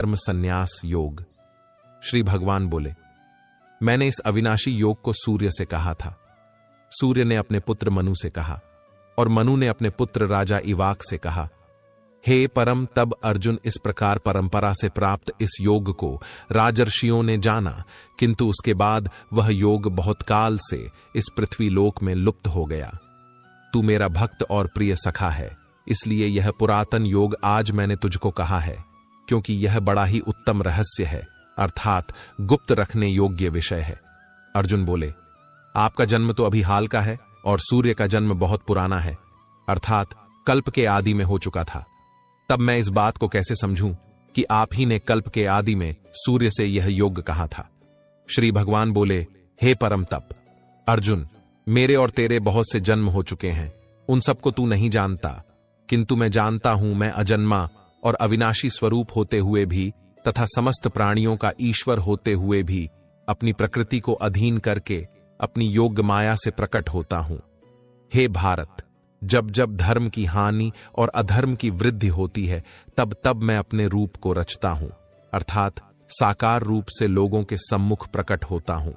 कर्म संन्यास योग। श्री भगवान बोले, मैंने इस अविनाशी योग को सूर्य से कहा था। सूर्य ने अपने पुत्र मनु से कहा और मनु ने अपने पुत्र राजा इवाक से कहा। हे परम, तब अर्जुन इस प्रकार परंपरा से प्राप्त इस योग को राजर्षियों ने जाना, किंतु उसके बाद वह योग बहुत काल से इस पृथ्वी लोक में लुप्त हो गया। तू मेरा भक्त और प्रिय सखा है, इसलिए यह पुरातन योग आज मैंने तुझको कहा है, क्योंकि यह बड़ा ही उत्तम रहस्य है, अर्थात गुप्त रखने योग्य विषय है। अर्जुन बोले, आपका जन्म तो अभी हाल का है और सूर्य का जन्म बहुत पुराना है, अर्थात कल्प के आदि में हो चुका था। तब मैं इस बात को कैसे समझूं कि आप ही ने कल्प के आदि में सूर्य से यह योग कहा था। श्री भगवान बोले, हे परम तप अर्जुन, मेरे और तेरे बहुत से जन्म हो चुके हैं, उन सबको तू नहीं जानता, किंतु मैं जानता हूं। मैं अजन्मा और अविनाशी स्वरूप होते हुए भी तथा समस्त प्राणियों का ईश्वर होते हुए भी अपनी प्रकृति को अधीन करके अपनी योग माया से प्रकट होता हूं। हे भारत, जब जब धर्म की हानि और अधर्म की वृद्धि होती है, तब तब मैं अपने रूप को रचता हूं, अर्थात साकार रूप से लोगों के सम्मुख प्रकट होता हूं।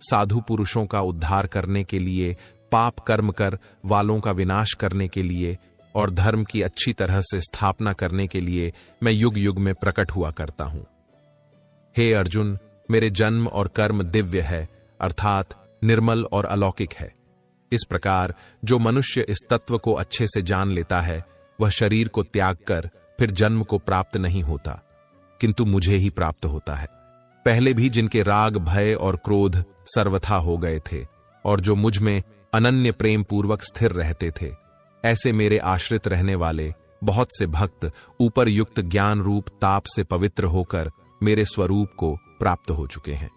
साधु पुरुषों का उद्धार करने के लिए, पाप कर्म कर वालों का विनाश करने के लिए और धर्म की अच्छी तरह से स्थापना करने के लिए मैं युग युग में प्रकट हुआ करता हूं। हे अर्जुन, मेरे जन्म और कर्म दिव्य है, अर्थात निर्मल और अलौकिक है। इस प्रकार जो मनुष्य इस तत्व को अच्छे से जान लेता है, वह शरीर को त्याग कर फिर जन्म को प्राप्त नहीं होता, किंतु मुझे ही प्राप्त होता है। पहले भी जिनके राग, भय और क्रोध सर्वथा हो गए थे और जो मुझ में अनन्य प्रेम पूर्वक स्थिर रहते थे, ऐसे मेरे आश्रित रहने वाले बहुत से भक्त ऊपर युक्त ज्ञान रूप ताप से पवित्र होकर मेरे स्वरूप को प्राप्त हो चुके हैं।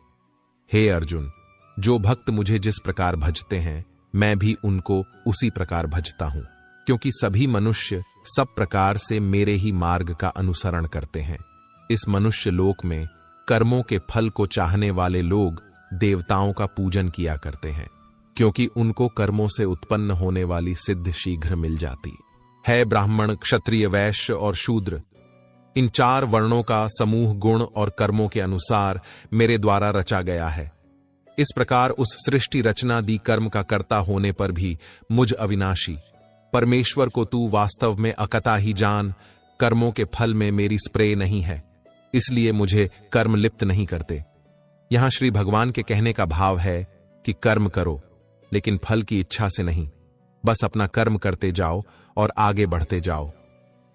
हे अर्जुन, जो भक्त मुझे जिस प्रकार भजते हैं, मैं भी उनको उसी प्रकार भजता हूं, क्योंकि सभी मनुष्य सब प्रकार से मेरे ही मार्ग का अनुसरण करते हैं। इस मनुष्य लोक में कर्मों के फल को चाहने वाले लोग देवताओं का पूजन किया करते हैं, क्योंकि उनको कर्मों से उत्पन्न होने वाली सिद्ध शीघ्र मिल जाती है। ब्राह्मण, क्षत्रिय, वैश्य और शूद्र, इन 4 वर्णों का समूह गुण और कर्मों के अनुसार मेरे द्वारा रचा गया है। इस प्रकार उस सृष्टि रचना दी कर्म का कर्ता होने पर भी मुझ अविनाशी परमेश्वर को तू वास्तव में अकता ही जान। कर्मों के फल में मेरी स्प्रे नहीं है, इसलिए मुझे कर्म लिप्त नहीं करते। यहां श्री भगवान के कहने का भाव है कि कर्म करो, लेकिन फल की इच्छा से नहीं, बस अपना कर्म करते जाओ और आगे बढ़ते जाओ।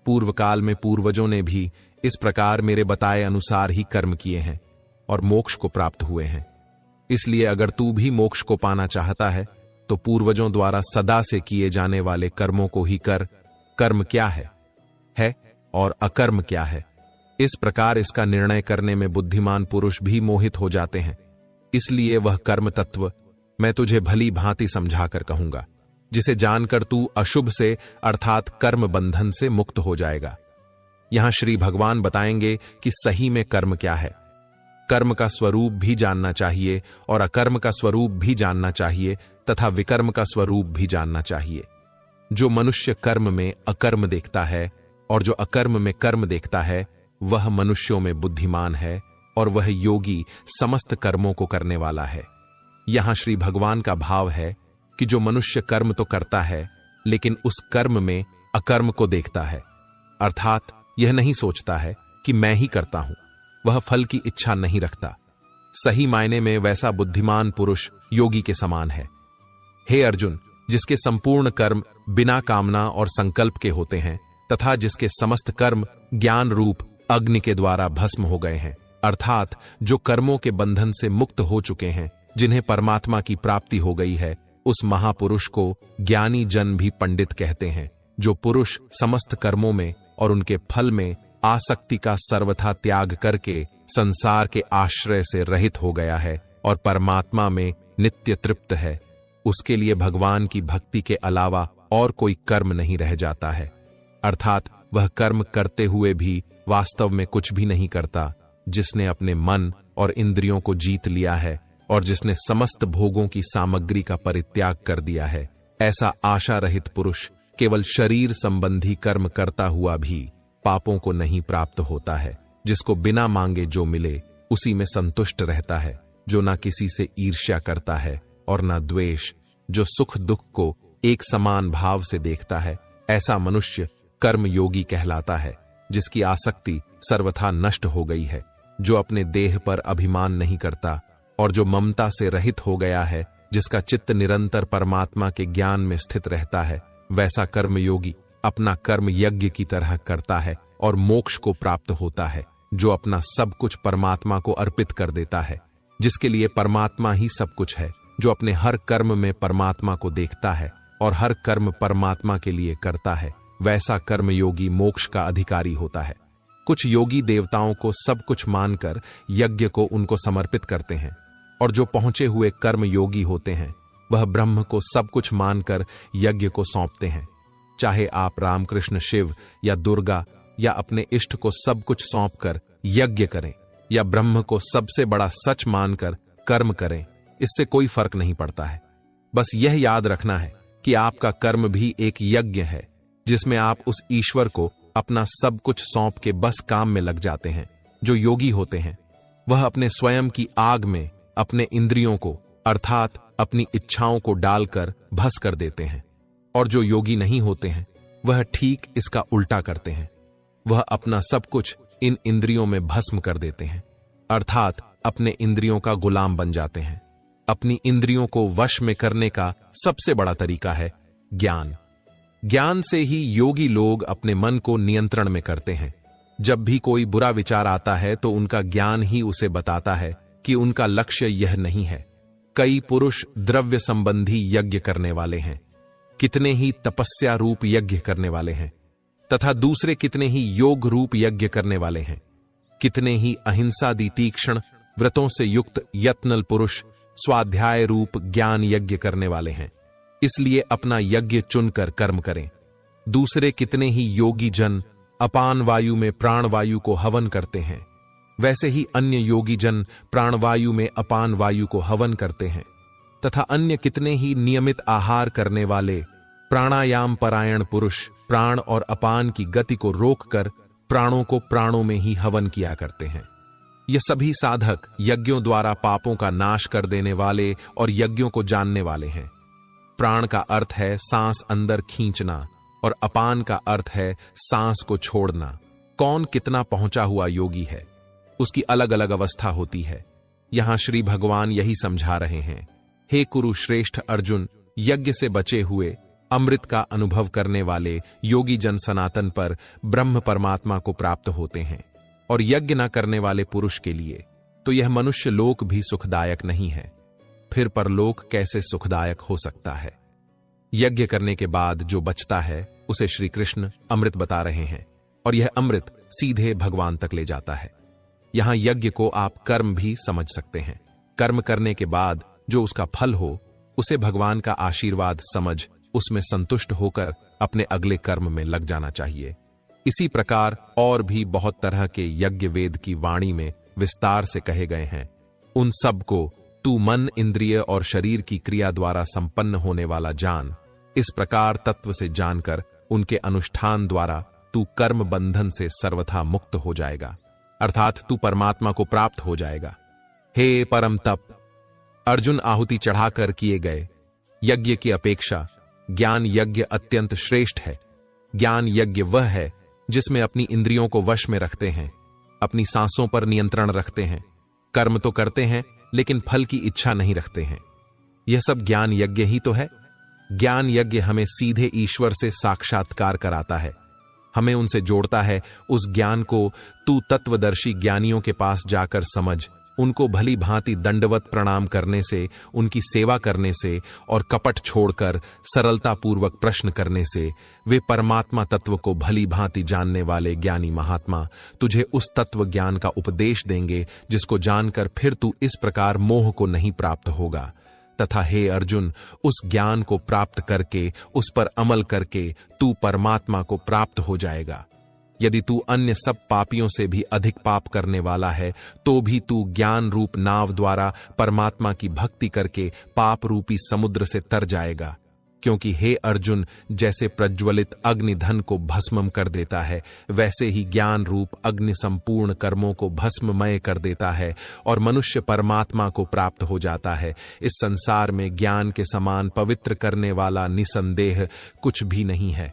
पूर्व काल में पूर्वजों ने भी इस प्रकार मेरे बताए अनुसार ही कर्म किए हैं और मोक्ष को प्राप्त हुए हैं। इसलिए अगर तू भी मोक्ष को पाना चाहता है, तो पूर्वजों द्वारा सदा से किए जाने वाले कर्मों को ही कर। कर्म क्या है और अकर्म क्या है, इस प्रकार इसका निर्णय करने में बुद्धिमान पुरुष भी मोहित हो जाते हैं। इसलिए वह कर्म तत्व मैं तुझे भली भांति समझाकर कहूंगा, जिसे जानकर तू अशुभ से अर्थात कर्म बंधन से मुक्त हो जाएगा। यहां श्री भगवान बताएंगे कि सही में कर्म क्या है। कर्म का स्वरूप भी जानना चाहिए और अकर्म का स्वरूप भी जानना चाहिए तथा विकर्म का स्वरूप भी जानना चाहिए। जो मनुष्य कर्म में अकर्म देखता है और जो अकर्म में कर्म देखता है, वह मनुष्यों में बुद्धिमान है और वह योगी समस्त कर्मों को करने वाला है। यहां श्री भगवान का भाव है कि जो मनुष्य कर्म तो करता है, लेकिन उस कर्म में अकर्म को देखता है, अर्थात यह नहीं सोचता है कि मैं ही करता हूं, वह फल की इच्छा नहीं रखता। सही मायने में वैसा बुद्धिमान पुरुष योगी के समान है। हे अर्जुन, जिसके संपूर्ण कर्म बिना कामना और संकल्प के होते हैं तथा जिसके समस्त कर्म ज्ञान रूप अग्नि के द्वारा भस्म हो गए हैं, अर्थात जो कर्मों के बंधन से मुक्त हो चुके हैं, जिन्हें परमात्मा की प्राप्ति हो गई है, उस महापुरुष को ज्ञानी जन भी पंडित कहते हैं। जो पुरुष समस्त कर्मों में और उनके फल में आसक्ति का सर्वथा त्याग करके संसार के आश्रय से रहित हो गया है और परमात्मा में नित्य तृप्त है, उसके लिए भगवान की भक्ति के अलावा और कोई कर्म नहीं रह जाता है। अर्थात वह कर्म करते हुए भी वास्तव में कुछ भी नहीं करता। जिसने अपने मन और इंद्रियों को जीत लिया है और जिसने समस्त भोगों की सामग्री का परित्याग कर दिया है, ऐसा आशा रहित पुरुष केवल शरीर संबंधी कर्म करता हुआ भी पापों को नहीं प्राप्त होता है। जिसको बिना मांगे जो मिले उसी में संतुष्ट रहता है, जो ना किसी से ईर्ष्या करता है और ना द्वेष, जो सुख दुख को एक समान भाव से देखता है, ऐसा मनुष्य कर्म योगी कहलाता है, जिसकी आसक्ति सर्वथा नष्ट हो गई है, जो अपने देह पर अभिमान नहीं करता और जो ममता से रहित हो गया है, जिसका चित्त निरंतर परमात्मा के ज्ञान में स्थित रहता है, वैसा कर्मयोगी अपना कर्म यज्ञ की तरह करता है और मोक्ष को प्राप्त होता है, जो अपना सब कुछ परमात्मा को अर्पित कर देता है, जिसके लिए परमात्मा ही सब कुछ है, जो अपने हर कर्म में परमात्मा को देखता है और हर कर्म परमात्मा के लिए करता है, वैसा कर्मयोगी मोक्ष का अधिकारी होता है। कुछ योगी देवताओं को सब कुछ मानकर यज्ञ को उनको समर्पित करते हैं, और जो पहुंचे हुए कर्म योगी होते हैं वह ब्रह्म को सब कुछ मानकर यज्ञ को सौंपते हैं। चाहे आप रामकृष्ण शिव या दुर्गा या अपने इष्ट को सब कुछ सौंपकर यज्ञ करें या ब्रह्म को सबसे बड़ा सच मानकर कर्म करें, इससे कोई फर्क नहीं पड़ता है। बस यह याद रखना है कि आपका कर्म भी एक यज्ञ है, जिसमें आप उस ईश्वर को अपना सब कुछ सौंप के बस काम में लग जाते हैं। जो योगी होते हैं वह अपने स्वयं की आग में अपने इंद्रियों को अर्थात अपनी इच्छाओं को डालकर भस्म कर देते हैं, और जो योगी नहीं होते हैं वह ठीक इसका उल्टा करते हैं। वह अपना सब कुछ इन इंद्रियों में भस्म कर देते हैं, अर्थात अपने इंद्रियों का गुलाम बन जाते हैं। अपनी इंद्रियों को वश में करने का सबसे बड़ा तरीका है ज्ञान। ज्ञान से ही योगी लोग अपने मन को नियंत्रण में करते हैं। जब भी कोई बुरा विचार आता है तो उनका ज्ञान ही उसे बताता है कि उनका लक्ष्य यह नहीं है। कई पुरुष द्रव्य संबंधी यज्ञ करने वाले हैं, कितने ही तपस्या रूप यज्ञ करने वाले हैं, तथा दूसरे कितने ही योग रूप यज्ञ करने वाले हैं। कितने ही अहिंसा दी तीक्ष्ण व्रतों से युक्त यत्नल पुरुष स्वाध्याय रूप ज्ञान यज्ञ करने वाले हैं, इसलिए अपना यज्ञ चुनकर कर्म करें। दूसरे कितने ही योगी जन अपान वायु में प्राणवायु को हवन करते हैं, वैसे ही अन्य योगी जन प्राणवायु में अपान वायु को हवन करते हैं, तथा अन्य कितने ही नियमित आहार करने वाले प्राणायाम परायण पुरुष प्राण और अपान की गति को रोककर प्राणों को प्राणों में ही हवन किया करते हैं। ये सभी साधक यज्ञों द्वारा पापों का नाश कर देने वाले और यज्ञों को जानने वाले हैं। प्राण का अर्थ है सांस अंदर खींचना और अपान का अर्थ है सांस को छोड़ना। कौन कितना पहुंचा हुआ योगी है, उसकी अलग अलग अवस्था होती है। यहां श्री भगवान यही समझा रहे हैं। हे कुरुश्रेष्ठ अर्जुन, यज्ञ से बचे हुए अमृत का अनुभव करने वाले योगी जन सनातन पर ब्रह्म परमात्मा को प्राप्त होते हैं, और यज्ञ न करने वाले पुरुष के लिए तो यह मनुष्य लोक भी सुखदायक नहीं है, फिर परलोक कैसे सुखदायक हो सकता है। यज्ञ करने के बाद जो बचता है उसे श्री कृष्ण अमृत बता रहे हैं, और यह अमृत सीधे भगवान तक ले जाता है। यहां यज्ञ को आप कर्म भी समझ सकते हैं। कर्म करने के बाद जो उसका फल हो उसे भगवान का आशीर्वाद समझ उसमें संतुष्ट होकर अपने अगले कर्म में लग जाना चाहिए। इसी प्रकार और भी बहुत तरह के यज्ञ वेद की वाणी में विस्तार से कहे गए हैं। उन सब को तू मन इंद्रिय और शरीर की क्रिया द्वारा संपन्न होने वाला जान। इस प्रकार तत्व से जानकर उनके अनुष्ठान द्वारा तू कर्म बंधन से सर्वथा मुक्त हो जाएगा, अर्थात तू परमात्मा को प्राप्त हो जाएगा। हे परम तप, अर्जुन आहुति चढ़ाकर किए गए यज्ञ की अपेक्षा ज्ञान यज्ञ अत्यंत श्रेष्ठ है। ज्ञान यज्ञ वह है जिसमें अपनी इंद्रियों को वश में रखते हैं, अपनी सांसों पर नियंत्रण रखते हैं, कर्म तो करते हैं लेकिन फल की इच्छा नहीं रखते हैं। यह सब ज्ञान यज्ञ ही तो है। ज्ञान यज्ञ हमें सीधे ईश्वर से साक्षात्कार कराता है, हमें उनसे जोड़ता है। उस ज्ञान को तू तत्वदर्शी ज्ञानियों के पास जाकर समझ, उनको भली भांति दंडवत प्रणाम करने से, उनकी सेवा करने से और कपट छोड़कर सरलता पूर्वक प्रश्न करने से वे परमात्मा तत्व को भली भांति जानने वाले ज्ञानी महात्मा तुझे उस तत्व ज्ञान का उपदेश देंगे, जिसको जानकर फिर तू इस प्रकार मोह को नहीं प्राप्त होगा। तथा हे अर्जुन, उस ज्ञान को प्राप्त करके उस पर अमल करके तू परमात्मा को प्राप्त हो जाएगा। यदि तू अन्य सब पापियों से भी अधिक पाप करने वाला है तो भी तू ज्ञान रूप नाव द्वारा परमात्मा की भक्ति करके पाप रूपी समुद्र से तर जाएगा। क्योंकि हे अर्जुन, जैसे प्रज्वलित अग्निधन को भस्मम कर देता है, वैसे ही ज्ञान रूप अग्नि संपूर्ण कर्मों को भस्ममय कर देता है और मनुष्य परमात्मा को प्राप्त हो जाता है। इस संसार में ज्ञान के समान पवित्र करने वाला निसंदेह कुछ भी नहीं है।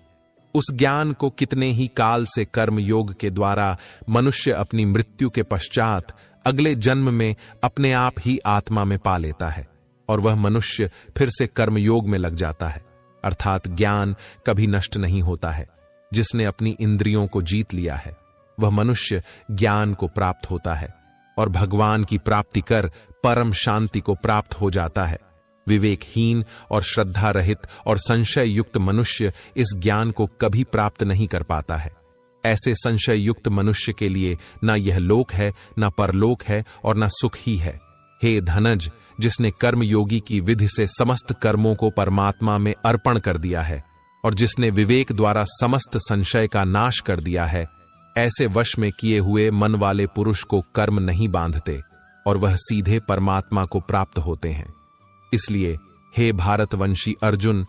उस ज्ञान को कितने ही काल से कर्म योग के द्वारा मनुष्य अपनी मृत्यु के पश्चात अगले जन्म में अपने आप ही आत्मा में पा लेता है और वह मनुष्य फिर से कर्मयोग में लग जाता है। अर्थात ज्ञान कभी नष्ट नहीं होता है। जिसने अपनी इंद्रियों को जीत लिया है वह मनुष्य ज्ञान को प्राप्त होता है और भगवान की प्राप्ति कर परम शांति को प्राप्त हो जाता है। विवेकहीन और श्रद्धा रहित और संशय युक्त मनुष्य इस ज्ञान को कभी प्राप्त नहीं कर पाता है। ऐसे संशय युक्त मनुष्य के लिए न यह लोक है, न परलोक है और न सुख ही है। हे धनज, जिसने कर्म योगी की विधि से समस्त कर्मों को परमात्मा में अर्पण कर दिया है और जिसने विवेक द्वारा समस्त संशय का नाश कर दिया है, ऐसे वश में किए हुए मन वाले पुरुष को कर्म नहीं बांधते और वह सीधे परमात्मा को प्राप्त होते हैं। इसलिए हे भारतवंशी अर्जुन,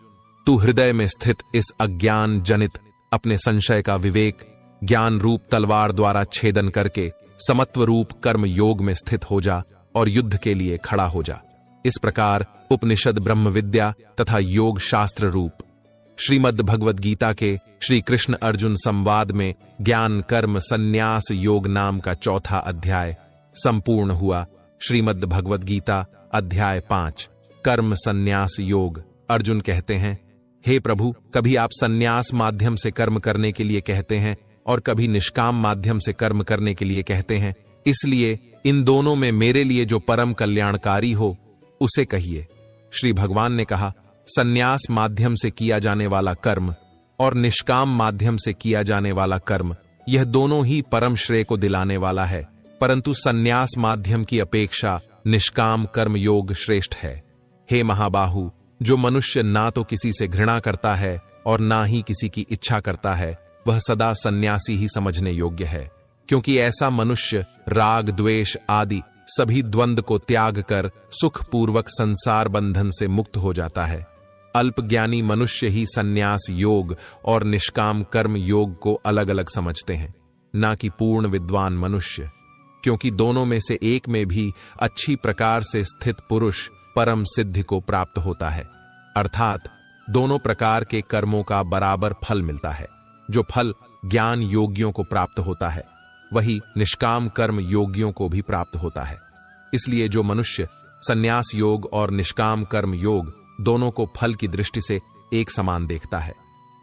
तू हृदय में स्थित इस अज्ञान जनित अपने संशय का विवेक ज्ञान रूप तलवार द्वारा छेदन करके समत्व रूप कर्म योग में स्थित हो जा और युद्ध के लिए खड़ा हो जा। इस प्रकार उपनिषद ब्रह्म विद्या तथा योग शास्त्र रूप श्रीमद् भगवद गीता के श्री कृष्ण अर्जुन संवाद में ज्ञान कर्म संन्यास योग नाम का चौथा अध्याय संपूर्ण हुआ। श्रीमद् भगवद गीता अध्याय 5 कर्म संन्यास योग। अर्जुन कहते हैं, हे प्रभु, कभी आप संन्यास माध्यम से कर्म करने के लिए कहते हैं और कभी निष्काम माध्यम से कर्म करने के लिए कहते हैं, इसलिए इन दोनों में मेरे लिए जो परम कल्याणकारी हो उसे कहिए। श्री भगवान ने कहा, संन्यास माध्यम से किया जाने वाला कर्म और निष्काम माध्यम से किया जाने वाला कर्म, यह दोनों ही परम श्रेय को दिलाने वाला है, परंतु संन्यास माध्यम की अपेक्षा निष्काम कर्म योग श्रेष्ठ है। हे महाबाहु, जो मनुष्य ना तो किसी से घृणा करता है और ना ही किसी की इच्छा करता है, वह सदा सन्यासी ही समझने योग्य है, क्योंकि ऐसा मनुष्य राग द्वेष आदि सभी द्वंद्व को त्याग कर सुखपूर्वक संसार बंधन से मुक्त हो जाता है। अल्पज्ञानी मनुष्य ही सन्यास योग और निष्काम कर्म योग को अलग अलग समझते हैं, ना कि पूर्ण विद्वान मनुष्य, क्योंकि दोनों में से एक में भी अच्छी प्रकार से स्थित पुरुष परम सिद्धि को प्राप्त होता है। अर्थात दोनों प्रकार के कर्मों का बराबर फल मिलता है। जो फल ज्ञान योगियों को प्राप्त होता है वही निष्काम कर्म योगियों को भी प्राप्त होता है। इसलिए जो मनुष्य संन्यास योग और निष्काम कर्म योग दोनों को फल की दृष्टि से एक समान देखता है,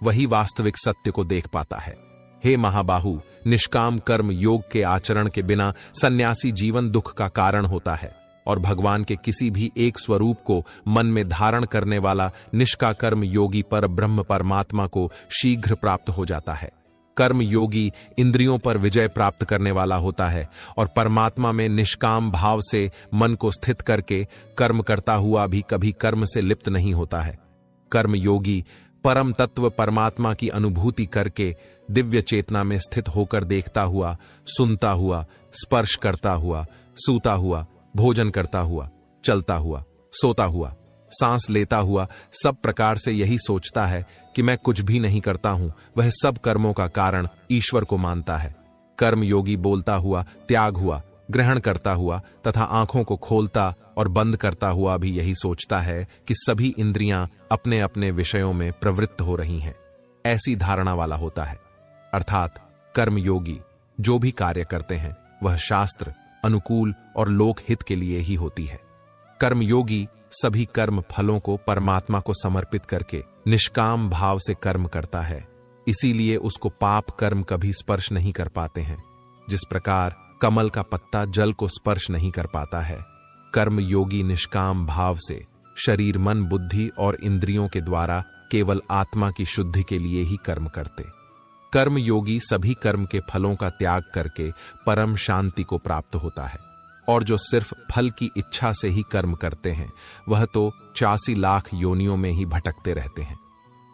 वही वास्तविक सत्य को देख पाता है। हे महाबाहु, निष्काम कर्म योग के आचरण के बिना सन्यासी जीवन दुख का कारण होता है और भगवान के किसी भी एक स्वरूप को मन में धारण करने वाला निष्काकर्म योगी पर ब्रह्म परमात्मा को शीघ्र प्राप्त हो जाता है। कर्म योगी इंद्रियों पर विजय प्राप्त करने वाला होता है और परमात्मा में निष्काम भाव से मन को स्थित करके कर्म करता हुआ भी कभी कर्म से लिप्त नहीं होता है। कर्म योगी परम तत्व परमात्मा की अनुभूति करके दिव्य चेतना में स्थित होकर देखता हुआ, सुनता हुआ, स्पर्श करता हुआ, सूता हुआ, भोजन करता हुआ, चलता हुआ, सोता हुआ, सांस लेता हुआ सब प्रकार से यही सोचता है कि मैं कुछ भी नहीं करता हूं। वह सब कर्मों का कारण ईश्वर को मानता है। कर्म योगी बोलता हुआ, त्याग हुआ, ग्रहण करता हुआ तथा आंखों को खोलता और बंद करता हुआ भी यही सोचता है कि सभी इंद्रियां अपने अपने विषयों में प्रवृत्त हो रही हैं। ऐसी धारणा वाला होता है। अर्थात कर्म योगी जो भी कार्य करते हैं वह शास्त्र अनुकूल और लोक हित के लिए ही होती है। कर्म योगी सभी कर्म फलों को परमात्मा को समर्पित करके निष्काम भाव से कर्म करता है, इसीलिए उसको पाप कर्म कभी स्पर्श नहीं कर पाते हैं। जिस प्रकार कमल का पत्ता जल को स्पर्श नहीं कर पाता है, कर्म योगी निष्काम भाव से शरीर मन बुद्धि और इंद्रियों के द्वारा केवल आत्मा की शुद्धि के लिए ही कर्म करते। कर्म योगी सभी कर्म के फलों का त्याग करके परम शांति को प्राप्त होता है और जो सिर्फ फल की इच्छा से ही कर्म करते हैं वह तो 84 लाख योनियों में ही भटकते रहते हैं।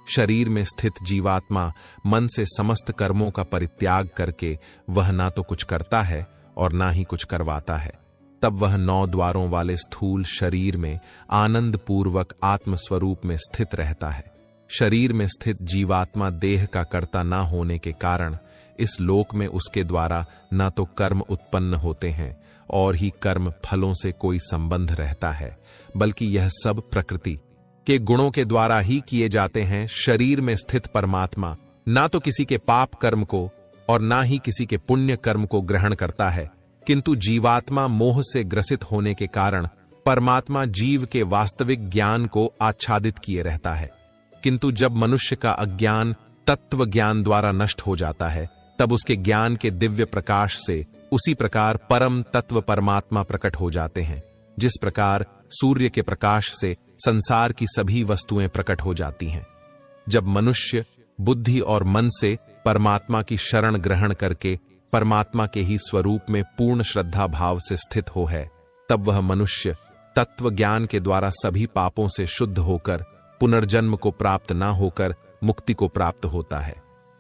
शरीर में स्थित जीवात्मा मन से समस्त कर्मों का परित्याग करके वह ना तो कुछ करता है और ना ही कुछ करवाता है। तब वह 9 द्वारों वाले स्थूल शरीर में आनंद पूर्वक आत्मस्वरूप में स्थित रहता है। शरीर में स्थित जीवात्मा देह का कर्ता न होने के कारण इस लोक में उसके द्वारा न तो कर्म उत्पन्न होते हैं और ही कर्म फलों से कोई संबंध रहता है, बल्कि यह सब प्रकृति के गुणों के द्वारा ही किए जाते हैं। शरीर में स्थित परमात्मा ना तो किसी के पाप कर्म को और ना ही किसी के पुण्य कर्म को ग्रहण करता है, किंतु जीवात्मा मोह से ग्रसित होने के कारण परमात्मा जीव के वास्तविक ज्ञान को आच्छादित किए रहता है। किंतु जब मनुष्य का अज्ञान तत्व ज्ञान द्वारा नष्ट हो जाता है, तब उसके ज्ञान के दिव्य प्रकाश से उसी प्रकार परम तत्व परमात्मा प्रकट हो जाते हैं, जिस प्रकार सूर्य के प्रकाश से संसार की सभी वस्तुएं प्रकट हो जाती हैं। जब मनुष्य बुद्धि और मन से परमात्मा की शरण ग्रहण करके परमात्मा के ही स्वरूप में पूर्ण श्रद्धा भाव से स्थित हो है, तब वह मनुष्य तत्व ज्ञान के द्वारा सभी पापों से शुद्ध होकर पुनर्जन्म को प्राप्त न होकर मुक्ति को प्राप्त होता है।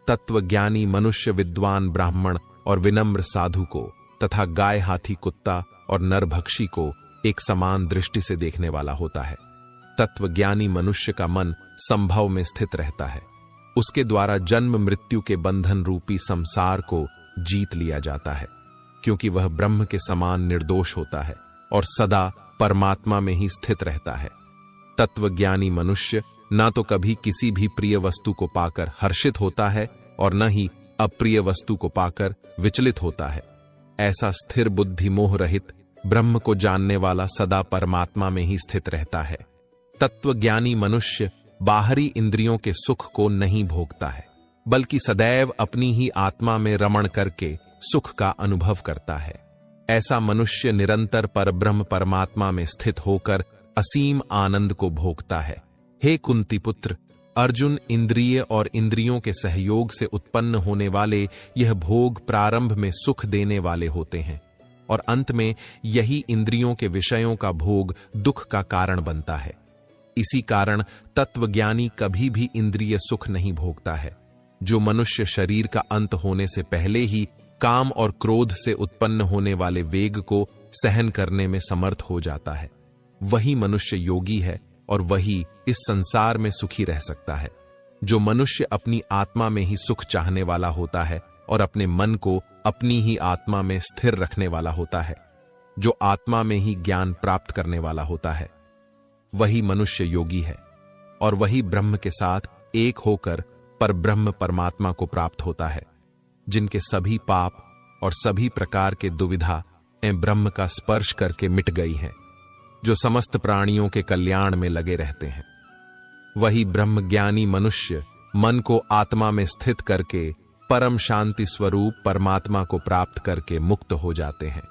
तत्वज्ञानी मनुष्य विद्वान ब्राह्मण और विनम्र साधु को तथा गाय हाथी कुत्ता और नरभक्षी को एक समान दृष्टि से देखने वाला होता है। तत्वज्ञानी मनुष्य का मन संभव में स्थित रहता है, उसके द्वारा जन्म मृत्यु के बंधन रूपी संसार को जीत लिया जाता है, क्योंकि वह ब्रह्म के समान निर्दोष होता है और सदा परमात्मा में ही स्थित रहता है। तत्वज्ञानी मनुष्य न तो कभी किसी भी प्रिय वस्तु को पाकर हर्षित होता है और न ही अप्रिय वस्तु को पाकर विचलित होता है। ऐसा स्थिर बुद्धि मोह रहित ब्रह्म को जानने वाला सदा परमात्मा में ही स्थित रहता है। तत्वज्ञानी मनुष्य बाहरी इंद्रियों के सुख को नहीं भोगता है, बल्कि सदैव अपनी ही आत्मा में रमण करके सुख का अनुभव करता है। ऐसा मनुष्य निरंतर परब्रह्म परमात्मा में स्थित होकर असीम आनंद को भोगता है। हे कुंती पुत्र अर्जुन, इंद्रिय और इंद्रियों के सहयोग से उत्पन्न होने वाले यह भोग प्रारंभ में सुख देने वाले होते हैं और अंत में यही इंद्रियों के विषयों का भोग दुख का कारण बनता है। इसी कारण तत्वज्ञानी कभी भी इंद्रिय सुख नहीं भोगता है। जो मनुष्य शरीर का अंत होने से पहले ही काम और क्रोध से उत्पन्न होने वाले वेग को सहन करने में समर्थ हो जाता है, वही मनुष्य योगी है और वही इस संसार में सुखी रह सकता है। जो मनुष्य अपनी आत्मा में ही सुख चाहने वाला होता है और अपने मन को अपनी ही आत्मा में स्थिर रखने वाला होता है, जो आत्मा में ही ज्ञान प्राप्त करने वाला होता है, वही मनुष्य योगी है और वही ब्रह्म के साथ एक होकर परब्रह्म परमात्मा को प्राप्त होता है। जिनके सभी पाप और सभी प्रकार के दुविधा ब्रह्म का स्पर्श करके मिट गई हैं, जो समस्त प्राणियों के कल्याण में लगे रहते हैं, वही ब्रह्मज्ञानी मनुष्य मन को आत्मा में स्थित करके परम शांति स्वरूप परमात्मा को प्राप्त करके मुक्त हो जाते हैं।